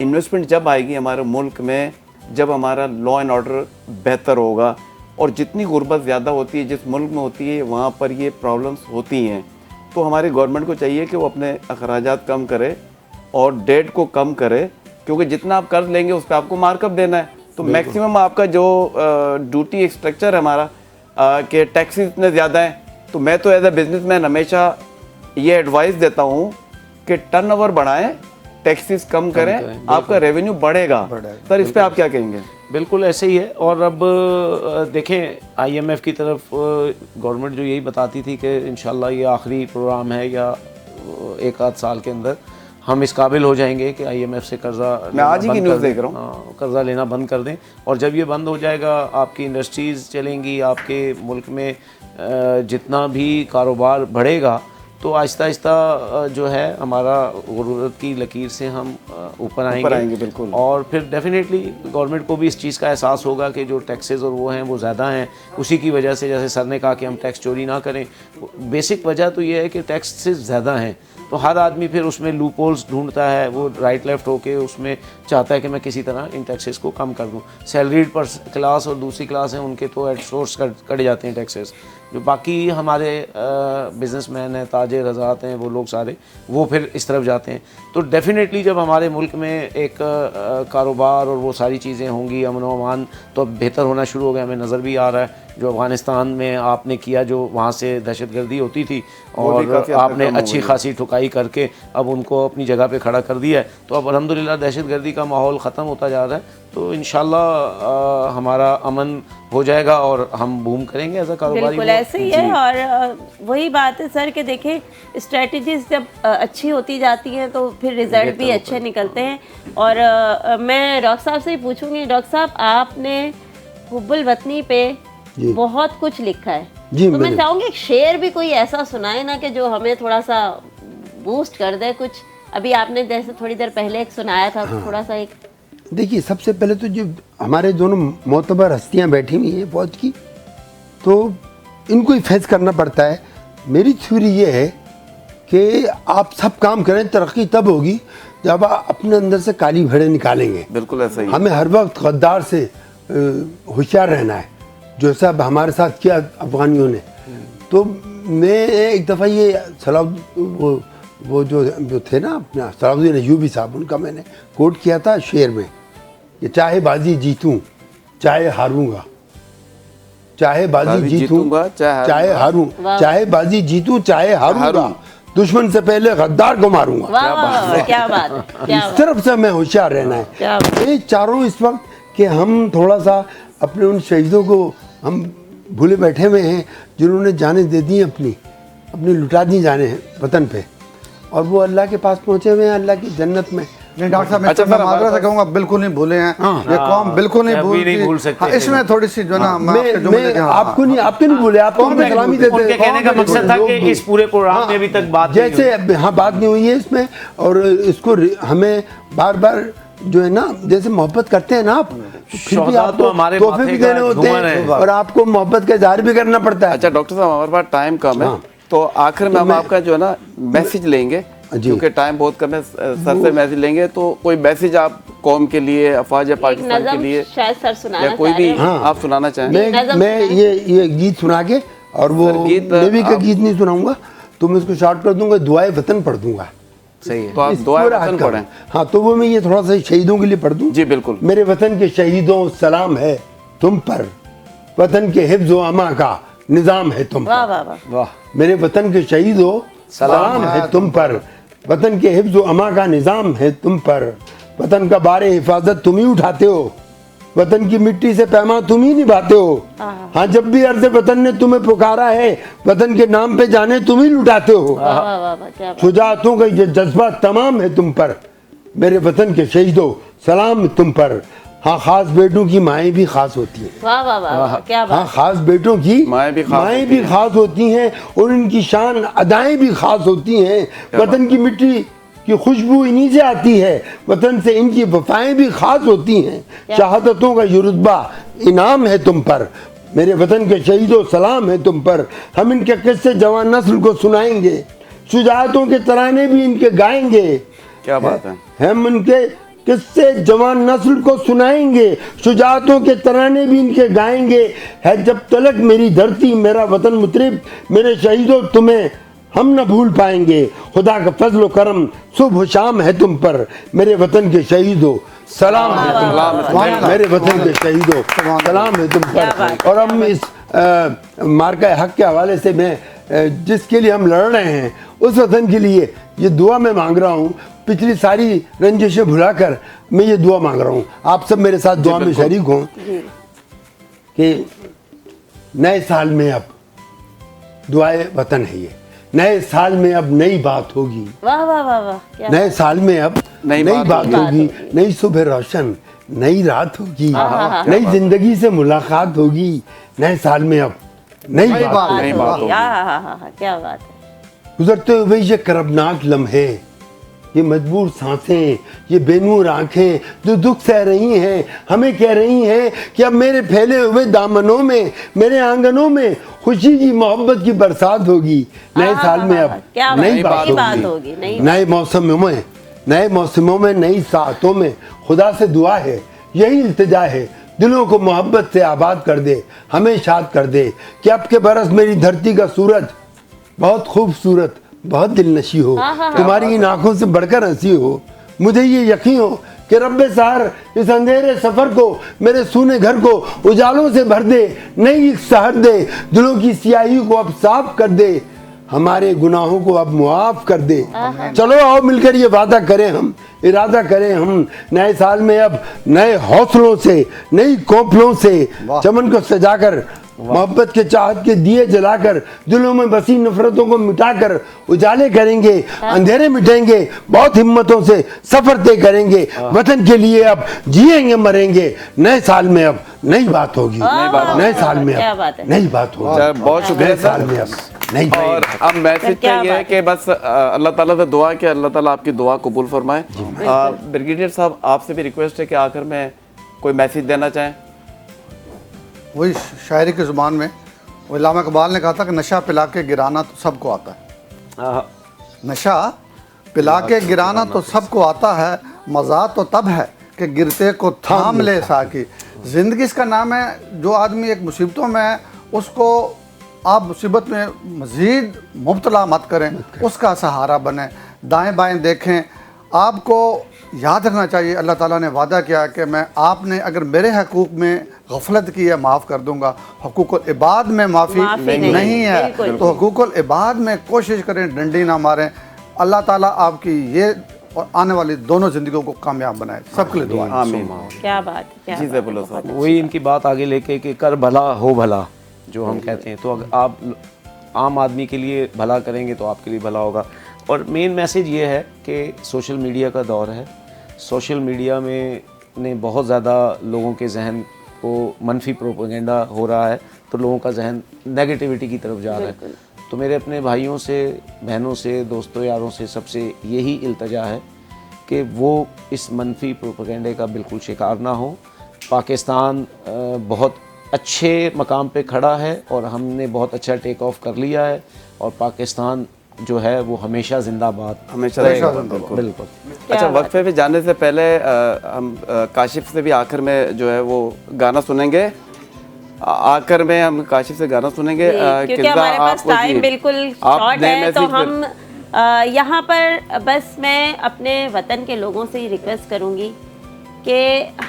इन्वेस्टमेंट जब आएगी हमारे मुल्क में, जब हमारा लॉ एंड ऑर्डर बेहतर होगा। और जितनी गुर्बत ज़्यादा होती है जिस मुल्क में होती है वहाँ पर ये प्रॉब्लम्स होती हैं। तो हमारी गवर्नमेंट को चाहिए कि वो अपने अखराजात कम करे और डेट को कम करे, क्योंकि जितना आप कर्ज लेंगे उस पर आपको मार्कअप देना है। तो मैक्सिमम आपका जो ड्यूटी स्ट्रक्चर है हमारा कि टैक्सेस इतने ज़्यादा हैं, तो मैं तो एज ए बिजनेसमैन हमेशा ये एडवाइस देता हूँ कि टर्नओवर बढ़ाएं, टैक्सेस कम करें, आपका रेवेन्यू बढ़ेगा। सर, इस पे आप क्या कहेंगे? बिल्कुल ऐसे ही है। और अब देखें, IMF की तरफ गवर्नमेंट जो यही बताती थी कि इंशाल्लाह ये आखिरी प्रोग्राम है या एक आध साल के अंदर हम इस काबिल हो जाएंगे कि IMF से कर्जा, मैं आज ही की न्यूज़ देख रहा हूँ, कर्जा लेना बंद कर दें। और जब ये बंद हो जाएगा आपकी इंडस्ट्रीज़ चलेंगी, आपके मुल्क में जितना भी कारोबार बढ़ेगा तो आहिस्ता आहिस्ता जो है हमारा गुर्बत की लकीर से हम ऊपर आएंगे। बिल्कुल। और फिर डेफिनेटली गवर्नमेंट को भी इस चीज़ का एहसास होगा कि जो टैक्सेस और वो हैं वो ज़्यादा हैं, उसी की वजह से, जैसे सर ने कहा कि हम टैक्स चोरी ना करें, बेसिक वजह तो ये है कि टैक्सेस ज़्यादा हैं। तो हर आदमी फिर उसमें लूप होल्स ढूंढता है, वो राइट लेफ्ट होके उसमें चाहता है कि मैं किसी तरह इन टैक्सेस को कम कर दूं। सैलरीड पर क्लास और दूसरी क्लास हैं उनके तो एट सोर्स कट जाते हैं टैक्सेस। जो बाकी हमारे बिजनेसमैन हैं, ताजिर हज़रात हैं, वो लोग सारे वो फिर इस तरफ जाते हैं। तो डेफिनेटली जब हमारे मुल्क में एक कारोबार और वो सारी चीज़ें होंगी, अमन व अमान तो अब बेहतर होना शुरू हो गया, हमें नज़र भी आ रहा है। जो अफ़गानिस्तान में आपने किया, जो वहाँ से दहशतगर्दी होती थी और आपने अच्छी खासी ठुकाई करके अब उनको अपनी जगह पे खड़ा कर दिया है, तो अब अल्हम्दुलिल्लाह दहशतगर्दी का माहौल ख़त्म होता जा रहा है। तो इंशाल्लाह हमारा अमन हो जाएगा और हम बूम करेंगे एज अ कारोबारी। बिल्कुल ऐसे ही है। और वही बात है सर कि देखें, स्ट्रेटजीज जब अच्छी होती जाती हैं तो फिर रिजल्ट भी अच्छे निकलते हैं। और मैं डॉक्टर साहब से ही पूछूंगी, डॉक्टर साहब आपने हुब्बुल वतनी पे बहुत कुछ लिखा है, तो मैं चाहूँगी शेर भी कोई ऐसा सुनाए ना कि जो हमें थोड़ा सा बूस्ट कर दे कुछ। अभी आपने जैसे थोड़ी देर पहले एक सुनाया था, तो थोड़ा सा एक। देखिए, सबसे पहले तो जो हमारे दोनों मोतबर हस्तियां बैठी हुई हैं फौज की, तो इनको ही फेस करना पड़ता है। मेरी थ्योरी ये है कि आप सब काम करें, तरक्की तब होगी जब आप अपने अंदर से काली भेड़ें निकालेंगे। बिल्कुल ऐसा ही। हमें हर वक्त गद्दार से होशियार रहना है, जो सब हमारे साथ किया अफगानियों ने। तो मैं एक दफ़ा ये वो जो थे ना अपना सलाहुद्दीन अय्यूबी साहब, उनका मैंने कोट किया था शेर में कि चाहे बाजी जीतूं चाहे हारूंगा, चाहे बाजी जीतूंगा चाहे हारूं, चाहे बाजी जीतूं चाहे हारूंगा, दुश्मन से पहले गद्दार को मारूंगा। क्या बात, इस तरफ से मैं होशियार रहना है। ये चारों इस वक्त कि हम थोड़ा सा अपने उन शहीदों को हम भूले बैठे हुए हैं जिन्होंने जानें दे दी, अपनी लुटा दी जाने वतन पे, और वो अल्लाह के पास पहुँचे हुए हैं, अल्लाह की जन्नत में नहीं डॉक्टर साहब, अच्छा, मैं सर, माजरा से कहूँगा बिल्कुल नहीं भूले हैं ये कौम, बिल्कुल नहीं कभी नहीं भूल सकते। हाँ, इसमें थोड़ी सी जो ना मैं आपके जुमले के- हाँ, आपको नहीं, आपके नहीं बोले, आपको कौन मैं नहीं सलामी बोले? देते उनके कहने का मकसद था कि इस पूरे प्रोग्राम में अभी तक बात नहीं जैसे हाँ बात नहीं हुई है इसमें, और इसको हमें बार बार जो है ना, जैसे मोहब्बत करते हैं ना आप, तो फिर भी शोहदा आपको तो हमारे तोहफे माथे भी का देने होते झूमर हैं है। और आपको मोहब्बत का इजहार भी करना पड़ता है। अच्छा डॉक्टर साहब, हमारे पास टाइम कम है, हाँ। तो आखिर में हम आपका जो है ना मैसेज लेंगे, जी। क्योंकि टाइम बहुत कम है। सर से मैसेज लेंगे, तो कोई मैसेज आप कौम के लिए, अफवाज एक पाकिस्तान के नज़म लिए, शायद सर सुनाना या कोई चाह भी रहे हैं। आप सुनाना चाहें। नज़म मैं ये गीत सुना के, और वो सर, गीत नेवी का आप- गीत नहीं सुनाऊंगा, तो मैं इसको शॉर्ट कर दूंगा, दुआए वतन पढ़ दूंगा। सही है। तो आप इस दुआ पूरा वतन हक का। पढ़ें। हाँ, तो वो मैं ये थोड़ा सा शहीदों के लिए पढ़ दूं। जी बिल्कुल। मेरे वतन के शहीदों सलाम है तुम पर, वतन के हिफ्ज़ व अमा का निजाम है तुम वाह पर। वाह वाह। वाह, मेरे वतन के शहीदों सलाम है तुम पर, वतन के हिफ्ज़ व अमा का निजाम है तुम पर, वतन का बारे हिफाजत तुम ही उठाते हो, वतन की मिट्टी से पैमा तुम ही निभाते हो। हाँ, जब भी अर्ज़ वतन ने तुम्हें पुकारा है, वतन के नाम पे जाने तुम ही लुटाते हो। वाह वाह वाह वाह, क्या बात। शुजाअतों का ये जज्बा तमाम है तुम पर, मेरे वतन के शहीदों सलाम तुम पर। हाँ, खास बेटों की माएँ भी खास होती हैं। वाह वाह वाह वाह, क्या हाँ, बात। खास बेटों की माएँ भी खास होती हैं, और इनकी शान अदाएं भी खास होती हैं। वतन की मिट्टी की खुशबू इन्हीं से आती है, वतन से इनकी वफाएं भी खास होती हैं। शहादतों का ये रुतबा इनाम है तुम पर, मेरे वतन के शहीदों सलाम है तुम पर। हम इनके किस्से जवान नस्ल को सुनाएंगे, शुजाअतों के तराने भी इनके गाएंगे। क्या बात है। हम उनके किस्से जवान नस्ल को सुनाएंगे, शुजाअतों के तराने भी इनके गाएंगे। है जब तलक मेरी धरती मेरा वतन मुतरिब, मेरे शहीदों तुम्हें हम न भूल पाएंगे। खुदा का फजल करम सुबह शाम है तुम पर, मेरे वतन के शहीदों सलाम है तुम पर, मेरे वतन के शहीदों सलाम है तुम पर। और हम इस मार्का हक के हवाले से मैं जिसके लिए हम लड़ रहे हैं, उस वतन के लिए ये दुआ मैं मांग रहा हूँ। पिछली सारी रंजिशें भुलाकर मैं ये दुआ मांग रहा हूँ, आप सब मेरे साथ दुआ में शरीक हों कि नए साल में अब दुआए वतन है ये, नए साल में अब नई बात होगी, वाह वाह वाह वाह, क्या नए साल में अब नई नई बात बात होगी, नई सुबह रोशन, नई रात होगी, नई जिंदगी से मुलाकात होगी। नए साल में अब नई बात बात नई होगी। बात होगी। हाँ, क्या बात है। गुजरते हुए ये करबनाक लम्हे, ये मजबूर सांसें, ये बेनूर आंखें जो दुख सह रही हैं, हमें कह रही हैं कि अब मेरे फैले हुए दामनों में, मेरे आंगनों में खुशी की मोहब्बत की बरसात होगी। नए साल में अब क्या नई बात बात होगी, होगी, नई नए मौसमों में नई सातों में खुदा से दुआ है, यही इल्तिजा है, दिलों को मोहब्बत से आबाद कर दे, हमें शाद कर दे कि अब के बरस मेरी धरती का सूरज बहुत खूबसूरत, बहुत दिलनशी हो, तुम्हारी इन आंखों से बढ़कर हंसी हो। मुझे ये यकीन हो कि रब्बे सार इस अंधेरे सफर को, मेरे सूने घर को उजालों से भर दे, नई सहर दे, दिलों की स्याही को अब साफ कर दे, हमारे गुनाहों को अब मुआफ कर दे। चलो आओ मिलकर ये वादा करें हम, इरादा करें हम, नए साल में अब नए हौसलों से, नई कौपलों से चमन को सजाकर, मोहब्बत के चाहत के दिए जलाकर, दिलों में बसी नफरतों को मिटाकर उजाले करेंगे, अंधेरे मिटेंगे, बहुत हिम्मतों से सफर तय करेंगे, वतन के लिए अब जिएंगे मरेंगे। नए साल में अब नई बात होगी, नए साल में क्या अब बात है। नई बात होगी, अच्छा, बहुत शुक्रिया नए साल सर। में अब नई बात। और अब मैसेज क्या ये है बात कि बस अल्लाह ताला से दुआ कि अल्लाह ताला आपकी दुआ कबूल फरमाए। ब्रिगेडियर साहब, आपसे भी रिक्वेस्ट है कि आखिर में कोई मैसेज देना चाहें। वही शायरी की ज़ुबान में वो इल्लामा इकबाल ने कहा था कि नशा पिला के गिराना तो सबको आता है, नशा पिला के गिराना तो सबको आता है, मज़ा तो तब है कि गिरते को थाम ले साकी। ज़िंदगी इसका नाम है, जो आदमी एक मुसीबतों में है उसको आप मुसीबत में मज़ीद मुब्तला मत करें, उसका सहारा बने, दाएं बाएं देखें। आपको याद रखना चाहिए अल्लाह ताला ने वादा किया कि मैं आपने अगर मेरे हकूक़ में गफलत की है माफ़ कर दूंगा, हकूक़ुल इबाद में माफ़ी नहीं है, तो हकूक़ुल इबाद में कोशिश करें, डंडी ना मारें। अल्लाह ताला आपकी ये और आने वाली दोनों ज़िंदगियों को कामयाब बनाए, सबके लिए दुआ। आमीन। क्या बात है, क्या जी बात है। बोलो साहब। वही इनकी बात आगे लेके कि कर भला हो भला जो हम कहते हैं, तो अगर आप आम आदमी के लिए भला करेंगे तो आपके लिए भला होगा। और मेन मैसेज ये है कि सोशल मीडिया का दौर है, सोशल मीडिया में ने बहुत ज़्यादा लोगों के जहन को मनफी प्रोपेगेंडा हो रहा है, तो लोगों का जहन नेगेटिविटी की तरफ जा रहा है। तो मेरे अपने भाइयों से, बहनों से, दोस्तों यारों से सबसे यही इल्तजा है कि वो इस मनफी प्रोपेगेंडे का बिल्कुल शिकार ना हो। पाकिस्तान बहुत अच्छे मकाम पे खड़ा है और हमने बहुत अच्छा टेक ऑफ कर लिया है, और पाकिस्तान जो है वो हमेशा जिंदाबाद हमेशा रहेगा। बिल्कुल। बिल्कुल। अच्छा, वक्फे पे जाने से पहले हम काशिफ से भी आखिर में जो है वो गाना सुनेंगे। आखिर में हम काशिफ से गाना सुनेंगे। क्योंकि किस्सा हमारे पास आपको टाइम जी, बिल्कुल आप शॉर्ट नए है, तो मैसेज हम यहाँ पर बस मैं अपने वतन के लोगों से ही रिक्वेस्ट करूँगी कि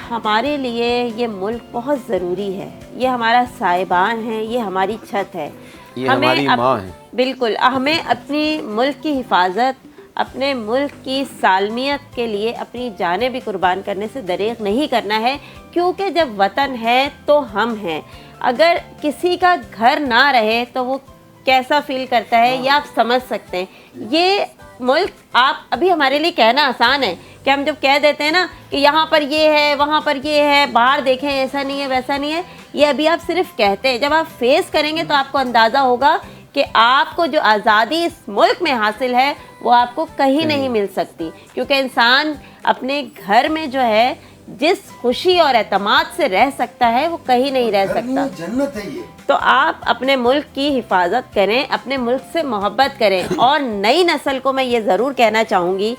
हमारे लिए ये मुल्क बहुत ज़रूरी है। ये हमारा साहिबान है, ये हमारी छत है, ये हमारी माँ है। बिल्कुल हमें अपनी मुल्क की हिफाजत, अपने मुल्क की सालमियत के लिए अपनी जानें भी कुर्बान करने से दरेग नहीं करना है, क्योंकि जब वतन है तो हम हैं। अगर किसी का घर ना रहे तो वो कैसा फील करता है ये आप समझ सकते हैं। ये मुल्क आप अभी हमारे लिए कहना आसान है कि हम जब कह देते हैं ना कि यहाँ पर ये है, वहाँ पर ये है, बाहर देखें ऐसा नहीं है, वैसा नहीं है, ये अभी आप सिर्फ कहते हैं। जब आप फेस करेंगे तो आपको अंदाज़ा होगा कि आपको जो आज़ादी इस मुल्क में हासिल है वो आपको कहीं नहीं मिल सकती, क्योंकि इंसान अपने घर में जो है जिस खुशी और एतमाद से रह सकता है वो कहीं नहीं रह सकता। जन्नत है ये। तो आप अपने मुल्क की हिफाजत करें, अपने मुल्क से मोहब्बत करें। और नई नस्ल को मैं ये ज़रूर कहना चाहूँगी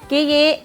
कि ये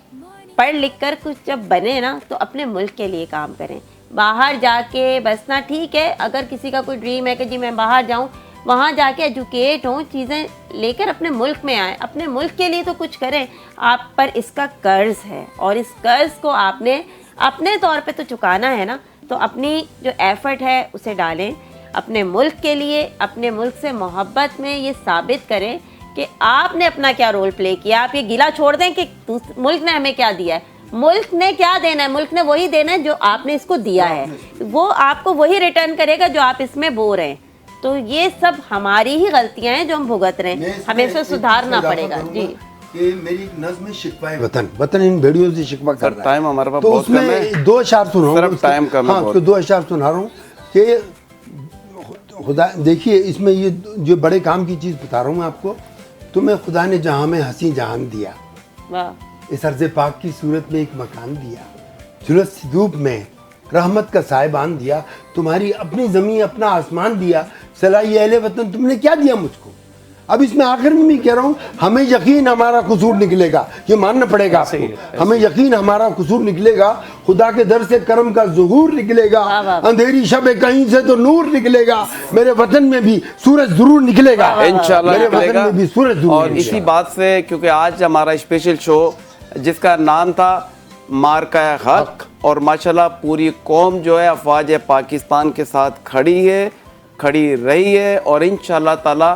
पढ़ लिख कर कुछ जब बने ना तो अपने मुल्क के लिए काम करें। बाहर जाके बसना ठीक है, अगर किसी का कोई ड्रीम है कि जी मैं बाहर जाऊँ, वहाँ जाके एजुकेट हों, चीज़ें लेकर अपने मुल्क में आएँ, अपने मुल्क के लिए तो कुछ करें। आप पर इसका कर्ज है और इस कर्ज को आपने अपने तौर पे तो चुकाना है ना, तो अपनी जो एफर्ट है उसे डालें अपने मुल्क के लिए। अपने मुल्क से मोहब्बत में ये साबित करें कि आपने अपना क्या रोल प्ले किया। आप ये गिला छोड़ दें कि मुल्क ने हमें क्या दिया है। मुल्क ने क्या देना है? मुल्क ने वही देना है जो आपने इसको दिया है, वो आपको वही रिटर्न करेगा जो आप इसमें बो रहे हैं। तो ये सब हमारी ही गलतियां हैं जो हम भुगत रहे हैं, हमें इसे सुधारना पड़ेगा। जी, कि मेरी नज़्म शिकवा वतन, वतन इन भेड़ियों से शिकवा कर रहा है। टाइम हमारे पास तो बहुत कम है। उसमें दो अशार सुना हूँ। सिर्फ टाइम कम है हाँ, बहुत। तो दो अशार सुना रहा हूँ कि खुदा देखिए इसमें ये जो बड़े काम की चीज़ बता रहा हूँ मैं आपको। तुम्हें खुदा ने जहाँ में हंसी जहान दिया, वाह, इस अर्ज़ पाक की सूरत में एक मकान दिया, जुलूस धूप में रहमत का साहिबान दिया, तुम्हारी अपनी ज़मीन अपना आसमान दिया, सलाही अहले वतन तुमने क्या दिया मुझको। अब इसमें आखिर में मैं कह रहा हूँ हमें यकीन हमारा कसूर निकलेगा, ये मानना पड़ेगा आपको। हमें यकीन हमारा कसूर निकलेगा, खुदा के दर से करम का ज़ुहूर निकलेगा, अंधेरी शब कहीं से तो नूर निकलेगा, मेरे वतन में भी सूरज जरूर निकलेगा, इंशाल्लाह मेरे वतन निकलेगा। में भी सूरज जरूर और इसी बात से, क्योंकि आज हमारा स्पेशल शो जिसका नाम था मार्का हक, और माशाल्लाह पूरी कौम जो है अफवाज पाकिस्तान के साथ खड़ी है, खड़ी रही है, और इंशाल्लाह ताला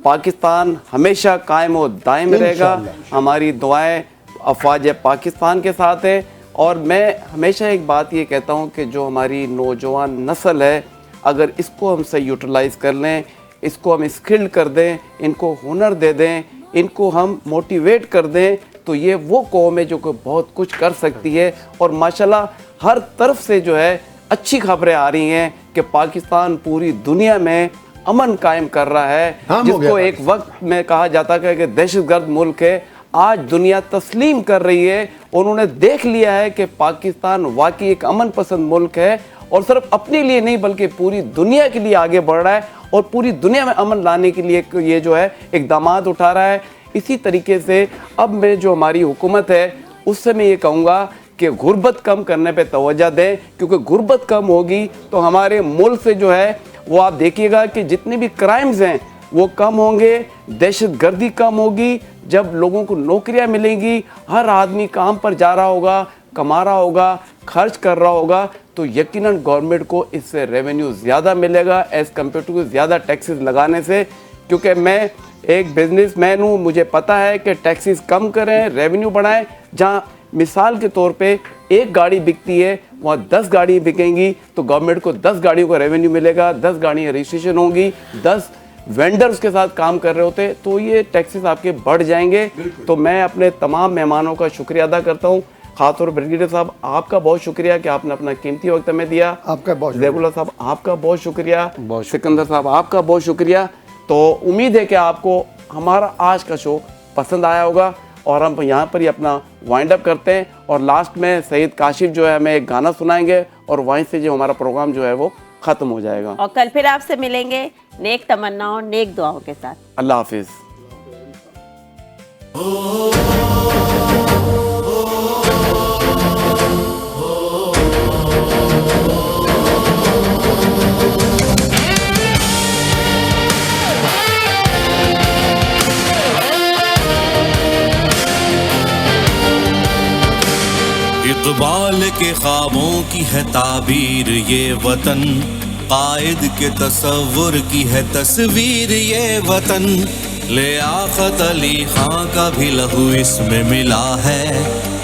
पाकिस्तान हमेशा कायम और दायम रहेगा। हमारी दुआएं अफवाज पाकिस्तान के साथ है। और मैं हमेशा एक बात ये कहता हूँ कि जो हमारी नौजवान नस्ल है, अगर इसको हम सही यूटिलाइज़ कर लें, इसको हम स्किल्ड कर दें, इनको हुनर दे दें, इनको हम मोटिवेट कर दें, तो ये वो कौम है जो कि बहुत कुछ कर सकती है। और माशाल्लाह हर तरफ से जो है अच्छी खबरें आ रही हैं कि पाकिस्तान पूरी दुनिया में अमन कायम कर रहा है, जिसको एक वक्त में कहा जाता है कि दहशतगर्द मुल्क है, आज दुनिया तस्लीम कर रही है। उन्होंने देख लिया है कि पाकिस्तान वाकई एक अमन पसंद मुल्क है, और सिर्फ अपने लिए नहीं बल्कि पूरी दुनिया के लिए आगे बढ़ रहा है, और पूरी दुनिया में अमन लाने के लिए ये जो है इक़दामात उठा रहा है। इसी तरीके से अब मैं जो हमारी हुकूमत है उससे मैं ये कहूँगा कि गुर्बत कम करने पे तवज्जो दें, क्योंकि गुर्बत कम होगी तो हमारे मुल्क से जो है वो आप देखिएगा कि जितने भी क्राइम्स हैं वो कम होंगे, दहशतगर्दी कम होगी। जब लोगों को नौकरियां मिलेंगी, हर आदमी काम पर जा रहा होगा, कमा रहा होगा, खर्च कर रहा होगा, तो यकीनन गवर्नमेंट को इससे रेवेन्यू ज़्यादा मिलेगा एज़ कम्पेयर टू ज़्यादा टैक्सेस लगाने से। क्योंकि मैं एक बिजनेसमैन हूँ, मुझे पता है कि टैक्सेस कम करें, रेवेन्यू बढ़ाएं। जहाँ मिसाल के तौर पे एक गाड़ी बिकती है वहाँ 10 गाड़ी बिकेंगी, तो गवर्नमेंट को 10 गाड़ियों का रेवेन्यू मिलेगा, 10 गाड़ियाँ रजिस्ट्रेशन होंगी, 10 वेंडर्स के साथ काम कर रहे होते, तो ये टैक्सेस आपके बढ़ जाएंगे। तो मैं अपने तमाम मेहमानों का शुक्रिया अदा करता हूँ। खासतौर पर ब्रिगेडियर साहब आपका बहुत शुक्रिया कि आपने अपना कीमती वक्त हमें दिया। आपका बहुत शुक्रिया। रेगुलर साहब आपका बहुत शुक्रिया, सिकंदर साहब आपका बहुत शुक्रिया। तो उम्मीद है कि आपको हमारा आज का शो पसंद आया होगा और हम यहाँ पर ही अपना वाइंड अप करते हैं और लास्ट में सईद काशिफ जो है हमें एक गाना सुनाएंगे और वहीं से जो हमारा प्रोग्राम जो है वो ख़त्म हो जाएगा। और कल फिर आपसे मिलेंगे नेक तमन्नाओं नेक दुआओं के साथ। अल्लाह हाफिज़। इक़बाल के ख्वाबों की है ताबीर ये वतन, कायद के तसव्वुर की है तस्वीर ये वतन। लियाक़त अली खां का भी लहू इसमें मिला है,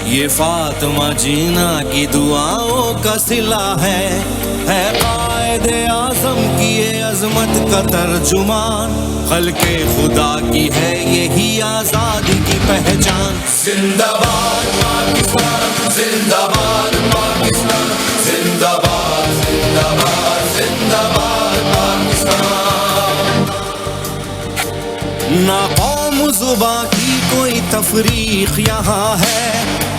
ये फातिमा जीना की दुआओं का सिला है कायद आज़म की ये अज़मत का तर्जुमान, खल्क़े खुदा की है यही आज़ादी की पहचान। जिंदाबाद पाकिस्तान, जिंदाबाद पाकिस्तान, जिंदाबाद जिंदाबाद जिंदाबाद पाकिस्तान। ना कौम ज़ुबां की कोई तफरीक यहाँ है,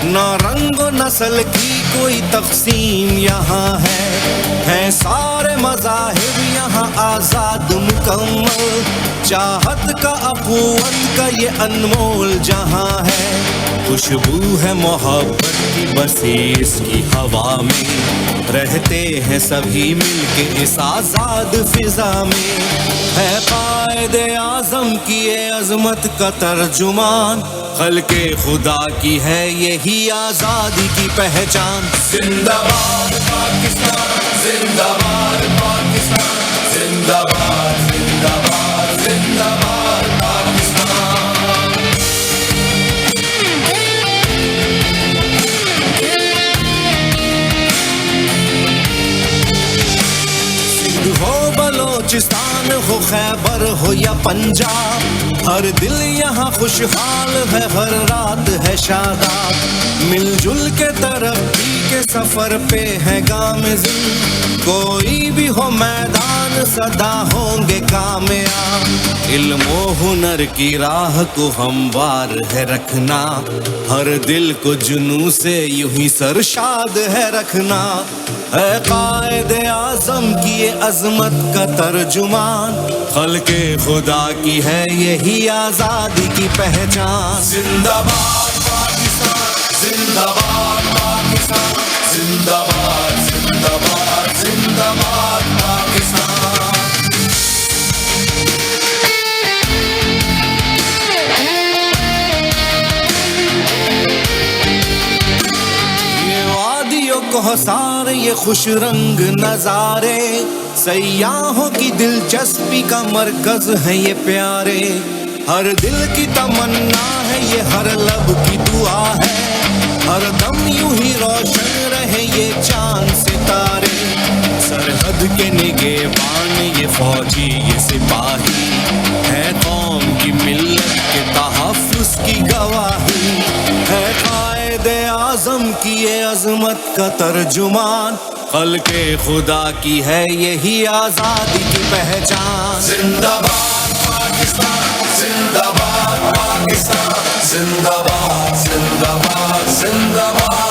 ना रंग व नस्ल की कोई तक़सीम यहाँ है सारे मज़ाहिब यहाँ आज़ाद मुकम्मल, चाहत का अख़ुवत का ये अनमोल जहाँ है। खुशबू है मोहब्बत की बसी इसकी हवा में, रहते हैं सभी मिलके इस आज़ाद फ़िज़ा में। है कायद आज़म की ये अज़मत का तर्जुमान, खल्क़े खुदा की है यही आज़ादी की पहचान। जिंदाबाद पाकिस्तान, जिंदाबाद पाकिस्तान, जिंदाबाद जिंदाबाद जिंदाबाद पाकिस्तान। सिंध हो बलोचिस्तान हो खैबर हो या पंजाब, हर दिल यहाँ खुशहाल है, हर रात है शादाब। मिलजुल के तरक्की के सफर पे है गामज़िन, कोई भी हो मैदान सदा होंगे कामयाब। इल्म व हुनर की राह को हमवार है रखना, हर दिल को जुनू से यूं ही सरशाद है रखना। है कायद आज़म की ये अज़मत का तर्जुमान, खल्क़े खुदा की है यही आज़ादी की पहचान। जिंदाबाद पाकिस्तान, जिंदाबाद पाकिस्तान, जिंदाबाद जिंदाबाद जिंदाबाद पाकिस्तान। ये वादियों को सारे ये खुश रंग नज़ारे, सयाहों की दिलचस्पी का मरकज है ये प्यारे। हर दिल की तमन्ना है ये, हर लब की दुआ है, हर दम यूं ही रोशन रहे ये चांद सितारे। सरहद के निगहबान ये फौजी ये सिपाही, है कौम की मिल्लत के तहफ़्फ़ुज़ की गवाही। है कायद आज़म की ये अज़मत का तर्जुमान, खल्क़े खुदा की है यही आज़ादी की पहचान। जिंदाबाद पाकिस्तान, जिंदाबाद पाकिस्तान, जिंदाबाद जिंदाबाद जिंदाबाद।